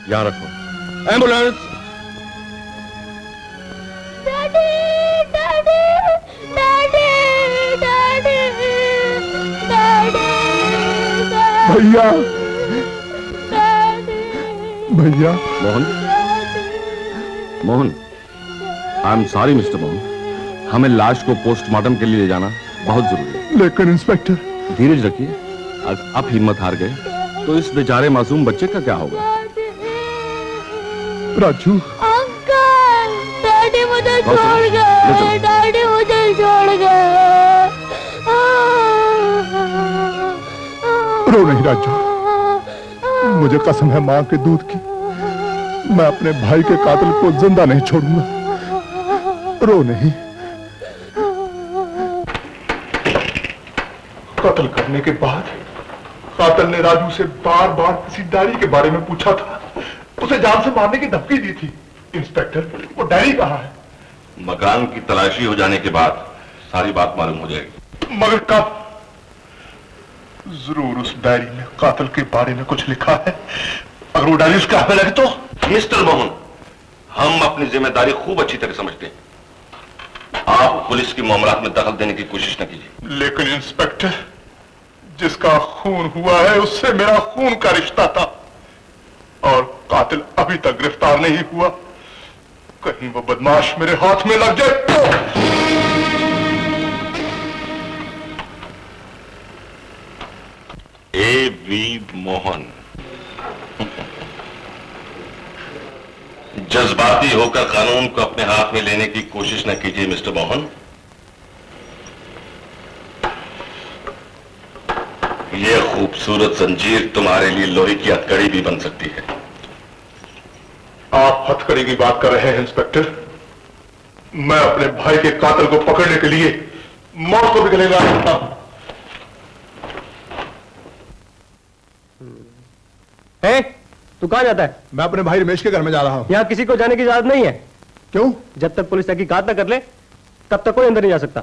यहाँ रखो। Ambulance. Daddy, daddy, daddy, daddy, daddy, भैया, डैडी, भैया। Mohan, Mohan, I am sorry mister Mohan, हमें लाश को पोस्टमार्टम के लिए ले जाना बहुत जरूरी है। लेकिन इंस्पेक्टर। धीरज रखिए, अगर आप हिम्मत हार गए तो इस बेचारे मासूम बच्चे का क्या होगा? राजू। अंकल, डैडी मुझे बस, छोड़ ले गए, चलो। डैडी मुझे छोड़ गए। रो नहीं राजू, मुझे कसम है मां के दूध की, मैं अपने भाई के कातिल को जिंदा नहीं छोड़ूंगा। रो नहीं। कत्ल करने के बाद कातिल ने राजू से बार बार किसी डायरी के बारे में पूछा था, उसे जान से मारने की धमकी दी थी। इंस्पेक्टर, वो डायरी कहाँ है? मकान की तलाशी हो जाने के बाद सारी बात मालूम हो जाएगी। मगर कब? जरूर उस डायरी में कातिल के बारे में कुछ लिखा है। अगर वो डायरी उसके हाथ में लगे तो? मिस्टर मोहन, हम अपनी जिम्मेदारी खूब अच्छी तरह समझते हैं। आप पुलिस के मामलात में दखल देने की कोशिश न कीजिए। लेकिन इंस्पेक्टर, जिसका खून हुआ है उससे मेरा खून का रिश्ता था, और कातिल अभी तक गिरफ्तार नहीं हुआ। कहीं वो बदमाश मेरे हाथ में लग जाए तो। A.V. मोहन, जज्बाती होकर कानून को अपने हाथ में लेने की कोशिश न कीजिए मिस्टर मोहन। यह खूबसूरत जंजीर तुम्हारे लिए लोहे की हथकड़ी भी बन सकती है। आप हथकड़ी की बात कर रहे हैं इंस्पेक्टर? मैं अपने भाई के कातिल को पकड़ने के लिए मौत को भी गले लगा सकता हूं। तू कहां जाता है? मैं अपने भाई रमेश के घर में जा रहा हूं। यहाँ किसी को जाने की इजाजत नहीं है। क्यों? जब तक पुलिस तहकीकात न कर ले तब तक कोई अंदर नहीं जा सकता।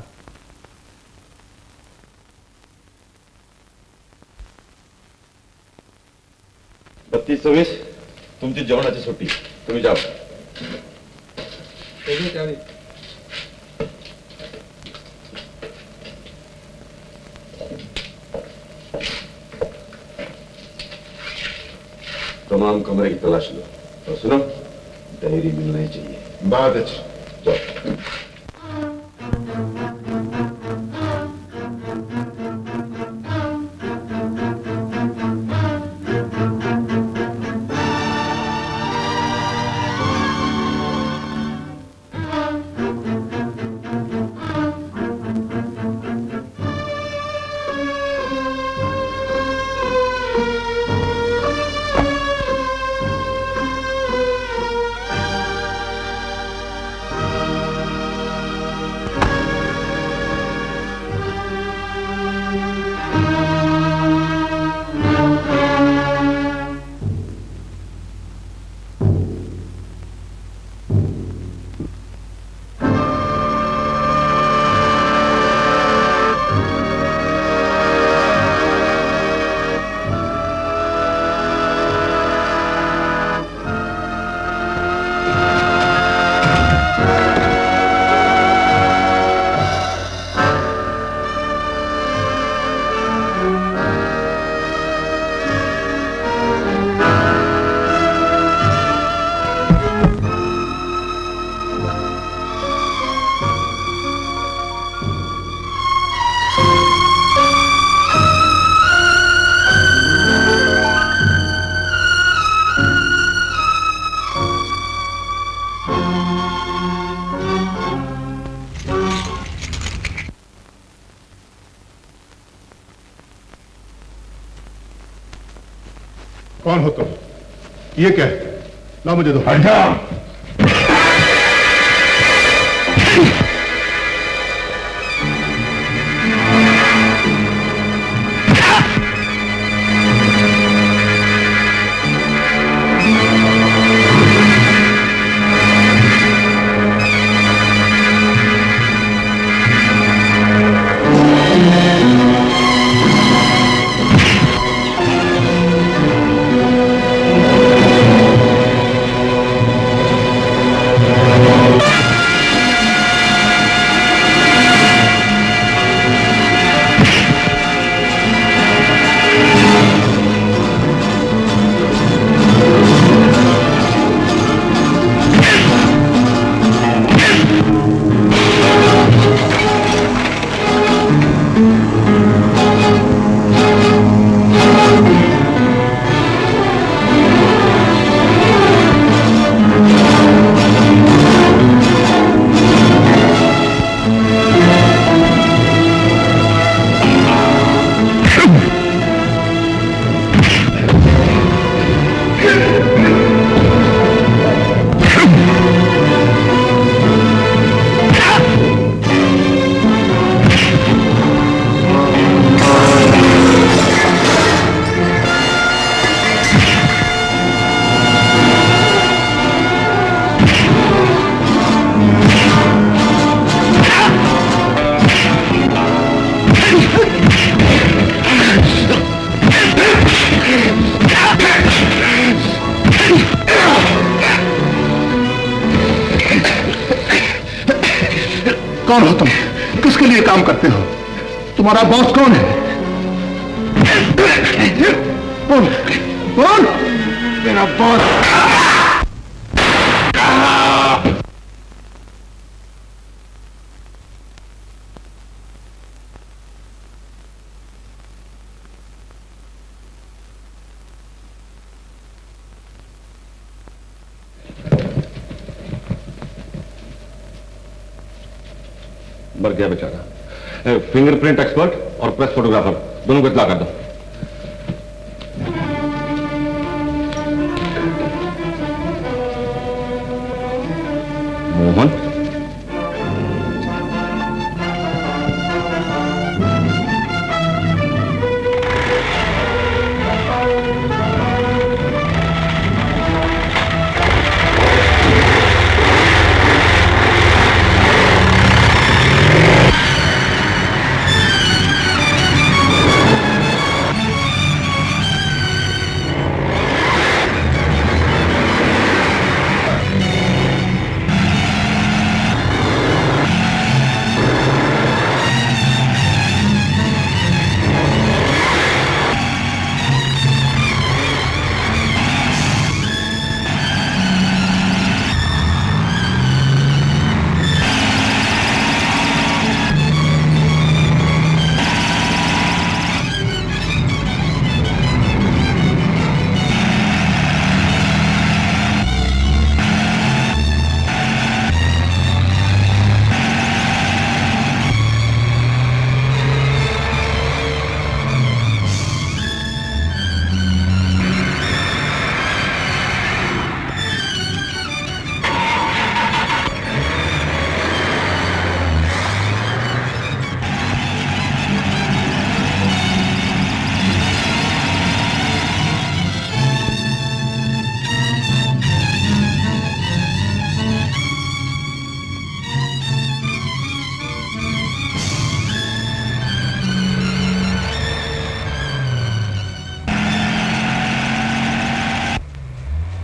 तुमची जेवणाची सुट्टी, तुम्ही जाओ। तमाम कमरे की तलाश लो और सुनो, डायरी मिलनी चाहिए। बाद जाओ। कौन हो तुम? ये क्या है? ला मुझे दो। हटा। कौन हो तुम? किसके लिए काम करते हो? तुम्हारा बॉस कौन है? कौन? कौन? मेरा बॉस। मर गया बेचारा। फिंगरप्रिंट एक्सपर्ट और प्रेस फोटोग्राफर दोनों को इत्तला कर दो। मोहन,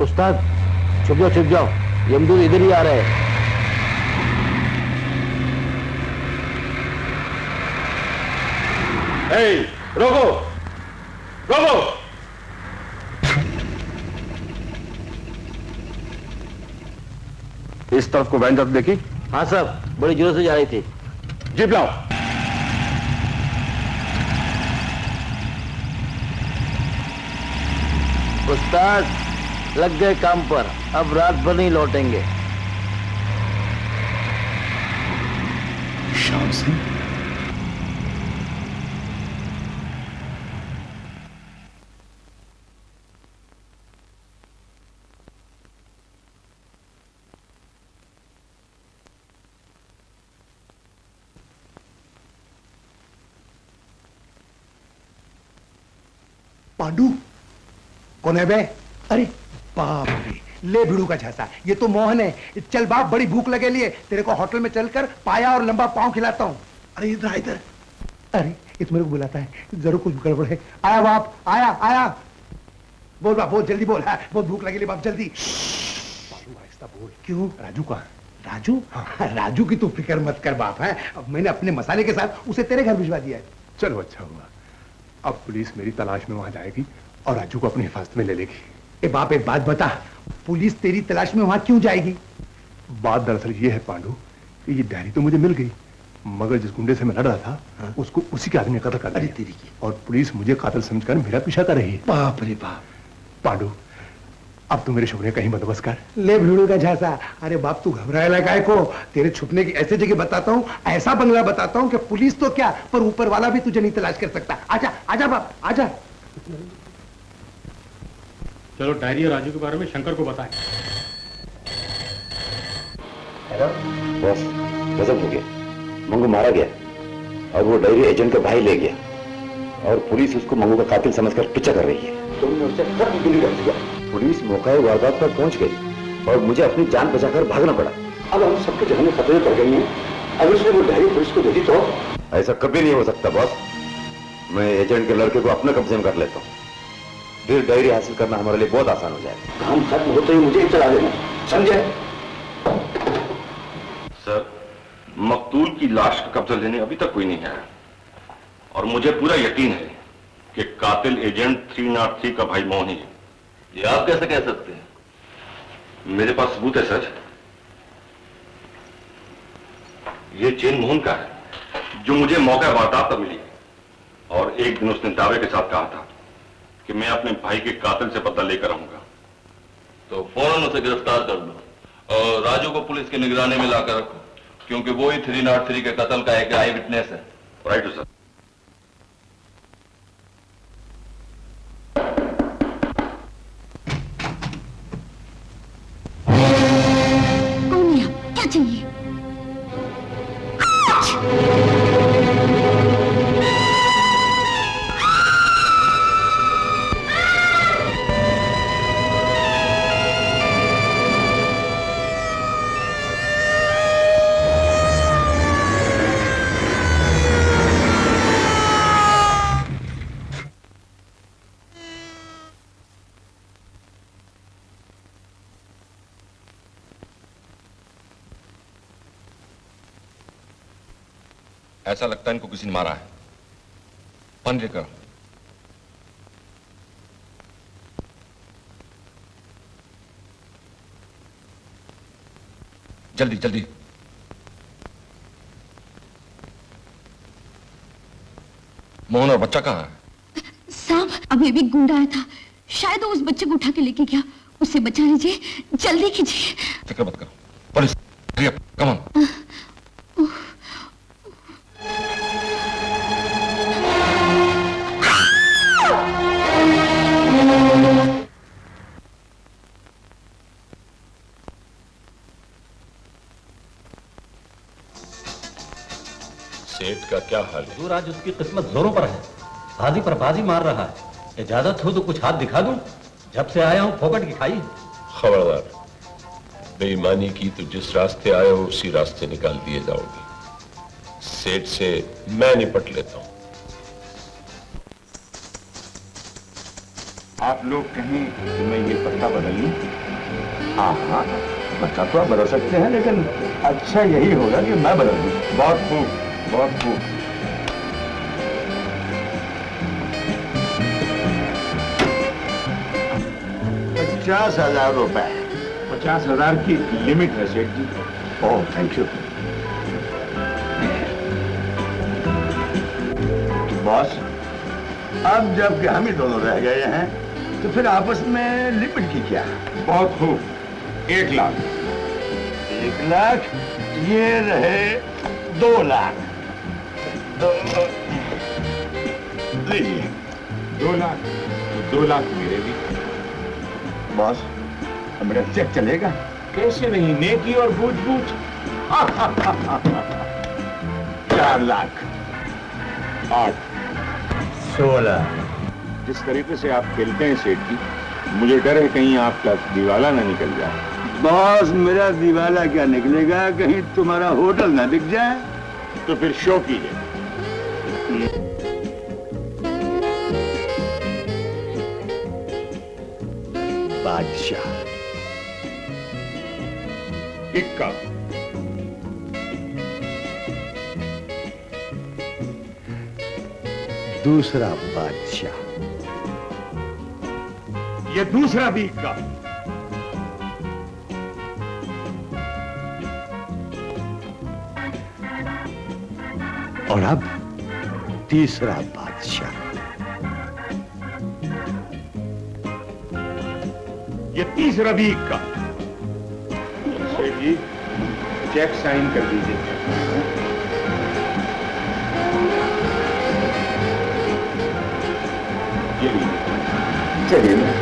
उस्ताद छुप जाओ, यमदूत इधर ही आ रहे हैं। रोको रोको। इस तरफ को वैन जब देखी? हाँ साहब, बड़ी जोर से जा रही थी। जीप लाओ। उस्ताद लग गए काम पर, अब रात भर नहीं लौटेंगे। श्याम सिंह, पांडू कौन है बे? अरे बाप रे, ले भिड़ू का झांसा, ये तो मोहन है। चल बाप, बड़ी भूख लगे लिए, तेरे को होटल में चलकर पाया और लंबा पांव खिलाता हूँ। अरे इधर इधर। अरे ये तो मेरे को बुलाता है, जरूर कुछ गड़बड़ है। आया बाप, आया आया। बोल बाप, बहुत जल्दी बोल। बहुत भूख लगी बाप, जल्दी। आहिस्ता बोल। क्यों? राजू कहाँ? राजू? हाँ। राजू की तू फिक्र मत कर बाप है, अब मैंने अपने मसाले के साथ उसे तेरे घर भिजवा दिया है। चलो अच्छा हुआ। अब पुलिस मेरी तलाश में वहां जाएगी और राजू को अपनी हिफाजत में ले लेगी। ए बाप, एक बात बता, पुलिस तेरी तलाश में वहां क्यों जाएगी? बात दरअसल ये है पांडू कि ये डायरी तो मुझे मिल गई, मगर जिस गुंडे से मैं लड़ रहा था, हाँ? उसको उसी के आदमी ने कत्ल कर दिया। तेरी की। और पुलिस मुझे कातिल समझकर मेरा पीछा कर रही है। बाप रे बाप। पांडू, अब तू मेरे छुपने कहीं बंदोबस्त कर। ले भिड़ू का झांसा। अरे बाप, तू घबराएला काय को? तेरे छुपने की ऐसे जगह बताता हूँ, ऐसा बंगला बताता हूँ कि पुलिस तो क्या, पर ऊपर वाला भी तुझे नहीं तलाश कर सकता। आजा आजा बाप, आजा। चलो डायरी और राजू के बारे में शंकर को बताएं। बस गजब हो गया, मंगू मारा गया और वो डायरी एजेंट का भाई ले गया और पुलिस उसको मंगू का कातिल समझकर पीछा कर रही है। तुमने उसे सब गिली रख दिया। पुलिस मौका वारदात पर पहुंच गई और मुझे अपनी जान बचाकर भागना पड़ा। अब हम सबके जहन खतरे पड़ गई हैं। अगर उसने वो डायरी पुलिस को दे दी तो? ऐसा कभी नहीं हो सकता बॉस। मैं एजेंट के लड़के को अपने कब्जे में कर लेता हूँ, फिर डायरी हासिल करना हमारे लिए बहुत आसान हो जाएगा। काम खत्म होते ही मुझे ही चला देना, समझे? सर, मकतूल की लाश का कब्जा लेने अभी तक कोई नहीं आया और मुझे पूरा यकीन है कि कातिल एजेंट 303 का भाई मोहन ही है। ये आप कैसे कह सकते हैं? मेरे पास सबूत है सर। ये चेन मोहन का है जो मुझे मौका वारदात पर मिली और एक दिन उसने दावे के साथ कहा था कि मैं अपने भाई के कातिल से बदला लेकर आऊंगा। तो फौरन उसे गिरफ्तार कर लो और राजू को पुलिस की निगरानी में लाकर रखो, क्योंकि वो ही 303 के कत्ल का एक आई विटनेस है। Right sir. कौन है आप? क्या चाहिए? ऐसा लगता है इनको किसी ने मारा है। पानी लेकर। जल्दी जल्दी। मोहन और बच्चा कहाँ है? साहब, अभी भी गुंडा आया था, शायद वो उस बच्चे को उठा के लेके गया। उसे बचा लीजिए, जल्दी कीजिए। फिक्र मत करो, पुलिस। Come on. सेठ का क्या हाल है? हुजूर, आज उसकी किस्मत जोरों पर है। बाजी पर बाजी मार रहा है। इजाजत हो तो कुछ हाथ दिखा दूं। जब से आया हूं फोकट की खाई। खबरदार, बेईमानी की तो जिस रास्ते आए हो उसी रास्ते निकाल दिए जाओगे। सेठ से मैं निपट लेता हूं। आप लोग कहें कि मैं ये पत्ता बदल लूं? हाँ हाँ, पत्ता तो आप बदल सकते हैं, लेकिन अच्छा यही होगा कि मैं बदल दूं। बहुत खूब, बहुत खूब। ₹50,000। 50,000 की लिमिट है सेठ जी। ओह, थैंक यू बॉस। अब जब कि हम ही दोनों रह गए हैं तो फिर आपस में लिमिट की क्या? बहुत खूब। 1 लाख। 1 लाख, ये रहे 2 लाख। लीजिए 2 लाख। 2 लाख मेरे भी। बॉस, अब मेरा चेक चलेगा? कैसे नहीं, नेकी और बूझ-बूझ। 4 लाख। 8। 16। जिस तरीके से आप खेलते हैं सेठ जी, मुझे डर है कहीं आपका दिवाला ना निकल जाए। बॉस, मेरा दिवाला क्या निकलेगा, कहीं तुम्हारा होटल ना बिक जाए। तो फिर शो कीजिए। बादशाह। 1 दूसरा बादशाह। ये दूसरा भी 1। और अब तीसरा बादशाह। ये तीसरा भी 1। सेठ जी, चेक साइन कर दीजिए। चलिए, मैं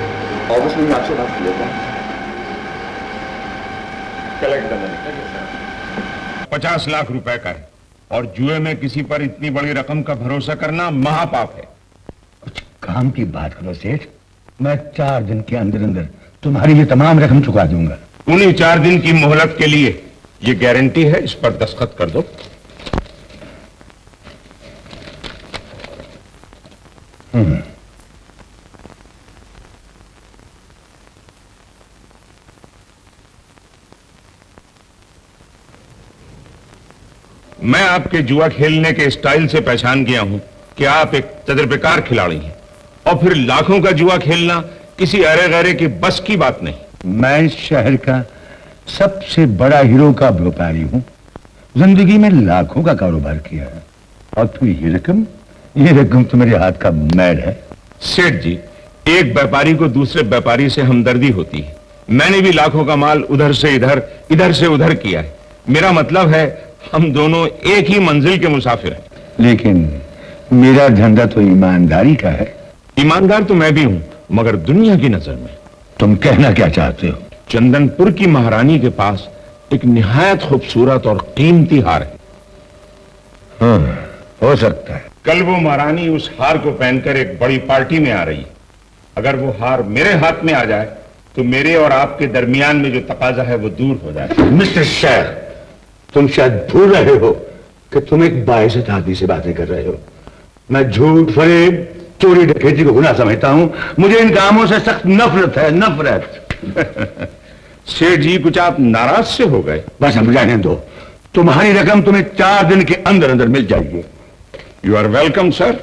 ऑफिस में आपसे बात कर लेता हूँ। कलेक्ट करना। 50 लाख रुपए का है और जुए में किसी पर इतनी बड़ी रकम का भरोसा करना महापाप है। कुछ काम की बात करो सेठ। मैं 4 दिन के अंदर अंदर तुम्हारी ये तमाम रकम चुका दूंगा। उन्हीं 4 दिन की मोहलत के लिए ये गारंटी है, इस पर दस्तखत कर दो। मैं आपके जुआ खेलने के स्टाइल से पहचान गया हूं कि आप एक तजर्बेकार खिलाड़ी हैं, और फिर लाखों का जुआ खेलना किसी अरे गरे की बस की बात नहीं। मैं इस शहर का सबसे बड़ा हीरो का व्यापारी हूं, जिंदगी में लाखों का कारोबार किया है, और फिर ये रकम तो मेरे हाथ का मैल है। सेठ जी, एक व्यापारी को दूसरे व्यापारी से हमदर्दी होती है। मैंने भी लाखों का माल उधर से इधर, इधर से उधर किया है। मेरा मतलब है हम दोनों एक ही मंजिल के मुसाफिर हैं। लेकिन मेरा धंधा तो ईमानदारी का है। ईमानदार तो मैं भी हूं, मगर दुनिया की नजर में। तुम कहना क्या चाहते हो? चंदनपुर की महारानी के पास एक निहायत खूबसूरत और कीमती हार है। हाँ, हो सकता है। कल वो महारानी उस हार को पहनकर एक बड़ी पार्टी में आ रही है। अगर वो हार मेरे हाथ में आ जाए तो मेरे और आपके दरमियान में जो तकाजा है वो दूर हो जाए। मिस्टर शेर, तुम शायद भूल रहे हो कि तुम एक बाइज्जत आदमी से बातें कर रहे हो। मैं झूठ, फरेब, चोरी डकैती को गुनाह समझता हूं। मुझे इन कामों से सख्त नफरत है, नफरत। सेठ जी, कुछ आप नाराज से हो गए? बस हम जाने दो, तुम्हारी रकम तुम्हें 4 दिन के अंदर अंदर मिल जाएगी। You are welcome sir.